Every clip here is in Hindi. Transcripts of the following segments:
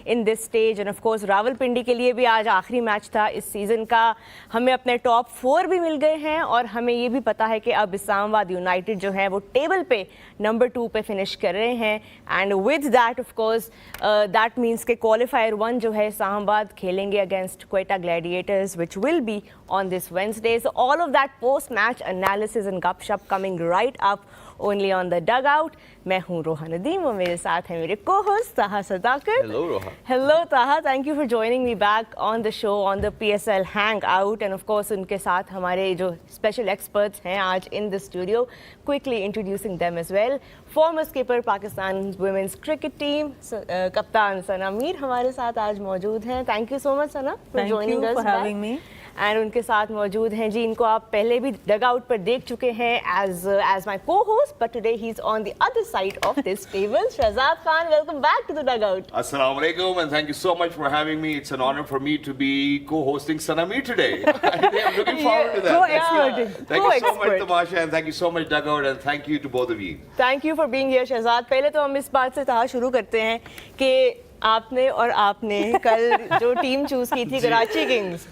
In this stage end of course Rawalpindi के लिए भी आज आखिरी मैच था इस सीज़न का। हमें अपने टॉप 4 भी मिल गए हैं और हमें ये भी पता है कि अब इस्लामाबाद यूनाइटेड जो है वो टेबल पे नंबर 2 पे फिनिश कर रहे हैं and with that of course that means के क्वालिफायर 1 जो है इस्लामाबाद खेलेंगे against Quetta Gladiators which will be on this Wednesday. So all of that post-match analysis and gupshup coming right up only on the dugout. मैं हूँ रोहा नदीम और मेरे साथ है मेरे co-host ताहा सदाकत. Hello Roha. Hello Taha, thank you for joining me back on the show on the PSL Hangout and of course उनके साथ हमारे जो special experts हैं आज in the studio. Quickly introducing them as well. Former skipper Pakistan women's cricket team कप्तान सना मीर हमारे साथ आज मौजूद हैं. Thank you so much Sana for joining us. Thank you for having me. And उनके साथ मौजूद हैं जी, इनको आप पहले भी डग आउट पर देख चुके हैं as my cohost, but today he is on the other side of this table. Shahzad Khan, welcome back to the dugout. Assalamu alaikum and thank you so much for having me. It's an honor for me to be co-hosting Sanamir today. I'm looking forward to that. Co-expert. Thank you so much Tamasha and thank you so much Dugout and thank you to both of you. Thank you for being here Shahzad. पहले तो हम इस बात से तहा शुरू करते हैं कि आपने और आपने कल जो टीम चूज की थी कराची किंग्स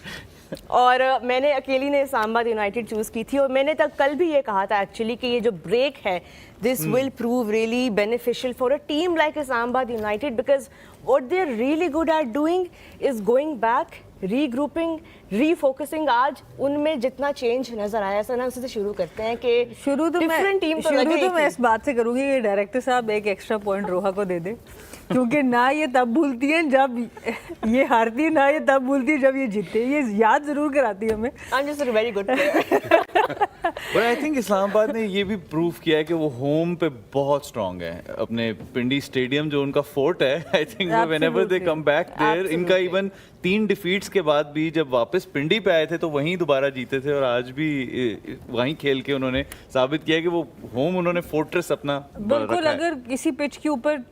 और मैंने अकेली ने इस्लामाबाद यूनाइटेड चूज़ की थी और मैंने तक कल भी ये कहा था एक्चुअली कि ये जो ब्रेक है this will prove really beneficial for a team like Islamabad United because what they are really good at doing is going back, regrouping, refocusing. आज उनमें जितना चेंज नजर आया सर ना, उसी से शुरू करते हैं कि शुरू तो मैं इस बात से करूंगी कि डायरेक्टर साहब एक एक्स्ट्रा पॉइंट रोहा को दे दे, क्योंकि ना ये तब भूलती हैं जब ये हारती है, ना ये तब भूलती है जब ये जीतती है. ये याद जरूर कराती है हमें. I am just a very good player. But I think Islamabad ने ये भी प्रूव किया है कि वो होम पे बहुत स्ट्रांग है. अपने पिंडी स्टेडियम जो उनका फोर्ट है, आई थिंक वो whenever they come back there, इनका इवन 3 डिफीट्स के बाद भी जब वापस पिंडी पे आए थे तो वहीं दोबारा जीते थे और आज भी वहीं खेल के उन्होंने साबित किया कि वो होम उन्होंने फोर्ट्रेस अपना बिल्कुल. अगर किसी पिच के ऊपर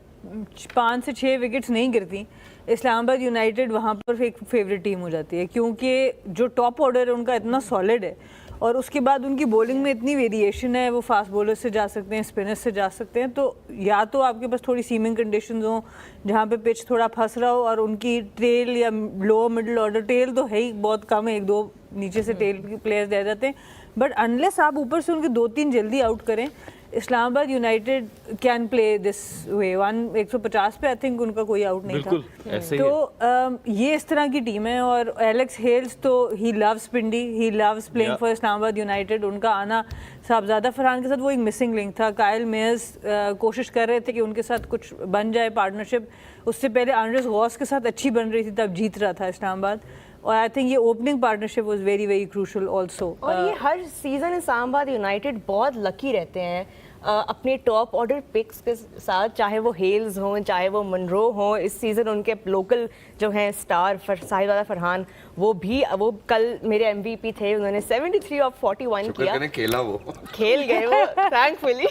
5 से 6 विकेट्स नहीं गिरती, इस्लामाबाद यूनाइटेड वहाँ पर एक फेवरेट टीम हो जाती है, क्योंकि जो टॉप ऑर्डर है उनका इतना सॉलिड है और उसके बाद उनकी बॉलिंग में इतनी वेरिएशन है. वो फास्ट बॉलर से जा सकते हैं, स्पिनर्स से जा सकते हैं. तो या तो आपके पास थोड़ी सीमिंग कंडीशंस हों जहाँ पे पिच थोड़ा फंस रहा हो और उनकी टेल या लोअर मिडिल ऑर्डर, टेल तो है ही बहुत कम है, 1-2 नीचे से टेल के प्लेयर्स दे जाते हैं, बट अनलेस आप ऊपर से उनके 2-3 जल्दी आउट करें, Islamabad United can play this way. 150 पे आई थिंक उनका कोई आउट नहीं था. ऐसे तो ये इस तरह की टीम है और एलेक्स हेल्स तो he loves Pindi, he loves playing for Islamabad United. उनका आना साहबजादा फरहान के साथ वो एक मिसिंग लिंक था. कायल मेयर्स कोशिश कर रहे थे कि उनके साथ कुछ बन जाए पार्टनरशिप. उससे पहले आंड्रेस गॉस के साथ अच्छी बन रही थी, तब जीत रहा था इस्लामाबाद. और आई थिंक ये opening partnership was very very crucial also. और ये हर सीजन इस्लामाबाद यूनाइटेड बहुत लकी रहते हैं अपने टॉप ऑर्डर पिक्स के साथ, चाहे वो हेल्स हों चाहे वो मनरो हों. इस सीज़न उनके लोकल जो हैं स्टार साहिबजादा फरहान, वो कल मेरे एमवीपी थे. उन्होंने 73 ऑफ 41 किया. खेला वो खेल गए वो thankfully.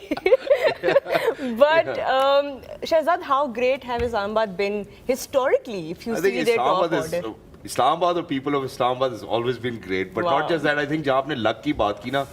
But Shahzad, how great have Islamabad been historically if you see their top order? Islamabad or people of Islamabad has always been great, but not just that. I think जहाँ आपने लक की बात की ना,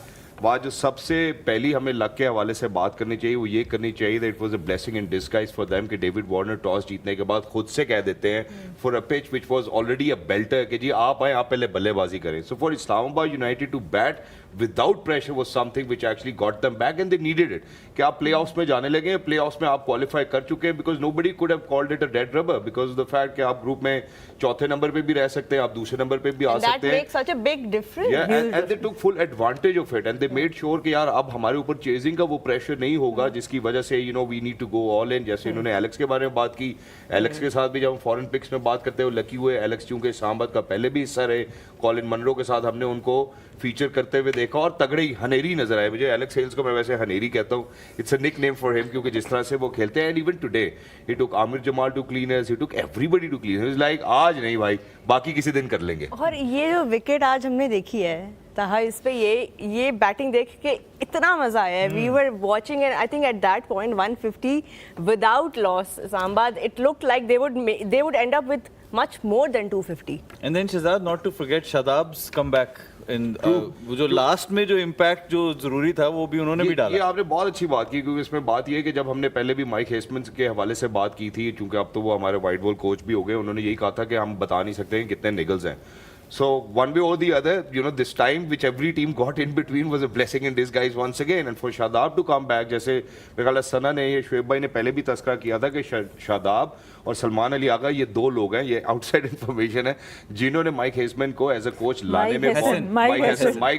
वहाँ जो सबसे पहली हमें लक के हवाले से बात करनी चाहिए वो ये करनी चाहिए that it was a blessing in disguise for them कि डेविड वार्नर टॉस जीतने के बाद खुद से कह देते हैं for a pitch which was already a belter कि जी आप आए, आप पहले बल्लेबाजी करें. So for Islamabad United to bat without pressure was something which actually got them back and they needed it. कि आप प्लेऑफ्स में जाने लगे, प्लेऑफ्स में आप क्वालिफाई कर चुके हैं because nobody could have called it a dead rubber because of the fact कि आप ग्रुप में चौथे नंबर पे भी रह सकते हैं, आप दूसरे नंबर पे भी आ सकते हैं. That makes such a big difference. Yeah, and they took full advantage of it and they made sure कि यार अब हमारे ऊपर चेजिंग का वो प्रेशर नहीं होगा जिसकी वजह से you know we need to go all in. जैसे इन्होंने एलेक्स के बारे में बात की, एलेक्स के साथ भी जब हम फॉरेन पिक्स में बात करते हुए लकी हुए. एलेक्स चूंकि इस्लामाबाद का पहले भी हिस्सा रहे, कॉलिन मनरो के साथ हमने उनको फीचर करते हुए देखा और तगड़े हनेरी नजर आए मुझे. एलेक्स हेल्स को मैं वैसे हनेरी कहता हूँ, it's a nickname for him क्योंकि जिस तरह से वो खेलते हैं. And even today he took Aamir Jamal to cleaners, he took everybody to cleaners. लाइक आज नहीं भाई, बाकी किसी दिन कर लेंगे. और ये जो विकेट आज हमने देखी है ताहा, इस पे ये बैटिंग देख के इतना मजा आया है. We were watching and I think at that point 150 without loss Islamabad, it looked like they would end up with much more than 250. And then Shahzad, not to forget Shadab's comeback वो जो लास्ट में जो इम्पैक्ट जो जरूरी था वो भी उन्होंने भी ये डाला। आपने बहुत अच्छी बात की, क्योंकि इसमें बात ये है कि जब हमने पहले भी माइक हेस्टमैन के हवाले से बात की थी, क्योंकि अब तो वो हमारे वाइट बॉल कोच भी हो गए, उन्होंने यही कहा था कि हम बता नहीं सकते हैं कितने निगल्स हैं। So one way or the other, you know, this time which every team got in between was a blessing in disguise once again. And for Shadab to come back, जैसे मेरे ख्याल सना ने, ये शुएब भाई ने पहले भी तस्करा किया था कि शादाब और सलमान अली आगा ये दो लोग हैं, ये आउटसाइड इंफॉर्मेशन है, जिन्होंने माइक हेस्टमैन को एज अ कोच लाने में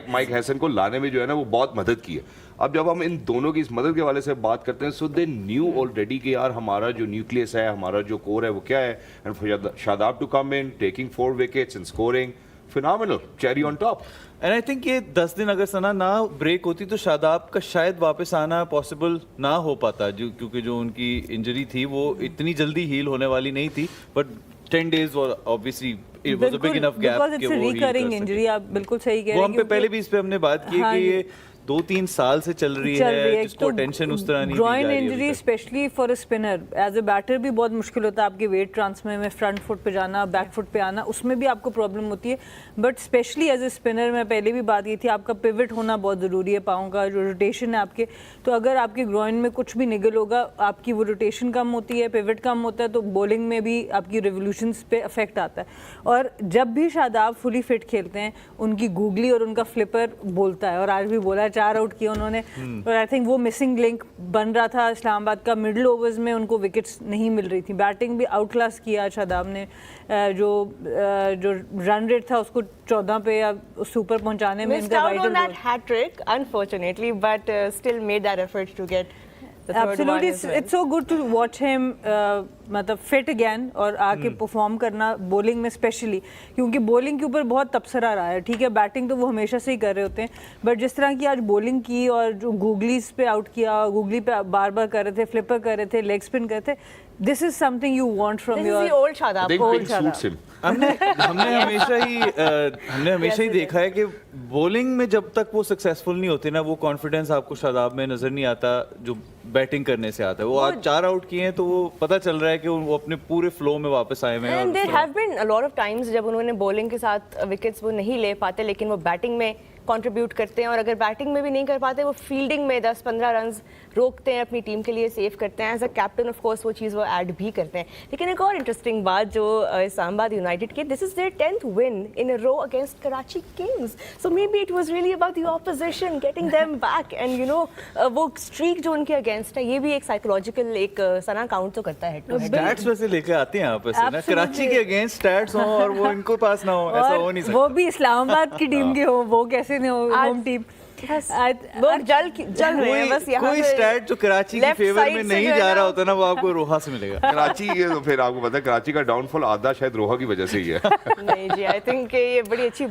माइक हैसन को लाने में जो है ना वो बहुत मदद की है। अब जब हम इन दोनों की इस मदद के वाले से बात करते हैं, सो दे न्यू ऑलरेडी कि यार हमारा जो न्यूक्लियस है, हमारा जो कोर है वो क्या है, and for Shadab to come in taking 4 wickets and scoring, phenomenal, cherry on top. And I think ये 10 दिन अगर सना ना ब्रेक होती तो शादाब का शायद वापस आना पॉसिबल ना हो पाता, जो क्योंकि जो उनकी इंजरी थी वो इतनी जल्दी हील होने वाली नहीं थी, but 10 days was obviously it was a big enough gap because it's a recurring injury, आप बिल्कुल सही कह रहे हैं। वो हम पे पहले भी इस पे हमने बात की है कि ये 2-3 साल से चल रही है, जिसको टेंशन उस तरह नहीं दी जा रही है। Groin injury specially for a spinner, as a batter भी बहुत मुश्किल होता है आपके वेट ट्रांसफर में, फ्रंट फुट पे जाना, बैक फुट पे आना, उसमें भी आपको प्रॉब्लम होती है। But specially as a spinner, मैं पहले भी बात की थी, आपका पिवट होना बहुत ज़रूरी है, पाँव का जो रोटेशन है आपके, तो अगर आपके ग्रॉइन में कुछ भी निगल होगा, आपकी वो रोटेशन कम होती है, पिवट कम होता है, तो बॉलिंग में भी आपकी रिवोल्यूशंस पे अफेक्ट आता है। और जब भी शादाब फुली फिट खेलते हैं, उनकी गूगली और उनका फ्लिपर बोलता है, और आज भी बोला है, 4 आउट किए उन्होंने। और आई थिंक वो मिसिंग लिंक बन रहा था इस्लामाबाद का, मिडिल ओवर्स में उनको विकेट्स नहीं मिल रही थी, बैटिंग भी आउट क्लास किया शादाब ने, जो रन रेट था उसको 14 पे या उससे ऊपर पहुंचाने में इनका vital role. that hat trick unfortunately, but still made that effort to get the third Absolutely, one as well. it's so good to watch him मतलब फिट अगेन और आके परफॉर्म करना बॉलिंग में स्पेशली, क्योंकि बॉलिंग के ऊपर बहुत तबसरा रहा है। ठीक है, बैटिंग तो वो हमेशा से ही कर रहे होते हैं, बट जिस तरह की आज बॉलिंग की और जो गूगलीज पे आउट किया, गूगली पे बार बार कर रहे थे, फ्लिपर कर रहे थे, लेग स्पिन कर रहे थे, this is something you want from This your is the old Shadab. I think Old pink Shadab. suits him. हमने हमेशा ही देखा है कि बॉलिंग में जब तक वो सक्सेसफुल नहीं होते ना, वो कॉन्फिडेंस आपको शादाब में नजर नहीं आता जो बैटिंग करने से आता है। वो आज 4 आउट किए हैं तो वो पता चल रहा है कि वो अपने पूरे फ्लो में वापस आए हुए हैं। And there have been a lot of times जब उन्होंने बॉलिंग के साथ विकेट्स वो नहीं ले पाते, लेकिन वो बैटिंग में कंट्रीब्यूट करते हैं, और अगर बैटिंग में भी नहीं कर पाते, वो फील्डिंग में 10-15 रन रोकते हैं, अपनी टीम के लिए सेव करते हैं। As a captain of course वो चीज़ वो ऐड भी करते हैं। लेकिन एक और इंटरेस्टिंग बात जो इस्लामाबाद यूनाइटेड की, this is their 10th win in a row against Karachi Kings, so maybe it was really about the opposition getting them back, and you know वो स्ट्रीक जो उनके अगेंस्ट है, ये भी एक साइकोलॉजिकल एक सना काउंट तो करता है। स्टैट्स वैसे लेके आते हैं आप ऐसे ना, कराची के अगेंस्ट स्टैट्स हो और वो इनको पास ना हो, ऐसा हो नहीं सकता। वो भी इस्लामाबाद की टीम के हो, वो कैसे नहीं हो, होम टीम। लोग जल रहे हैं बस यहाँ कोई पे। स्टैट जो कराची के फेवर में नहीं जा रहा होता ना, वो आपको रोहा से मिलेगा। कराची ये तो फिर आपको पता है, कराची का डाउनफॉल आधा शायद रोहा की वजह से ही है। नहीं जी, आई थिंक ये बड़ी अच्छी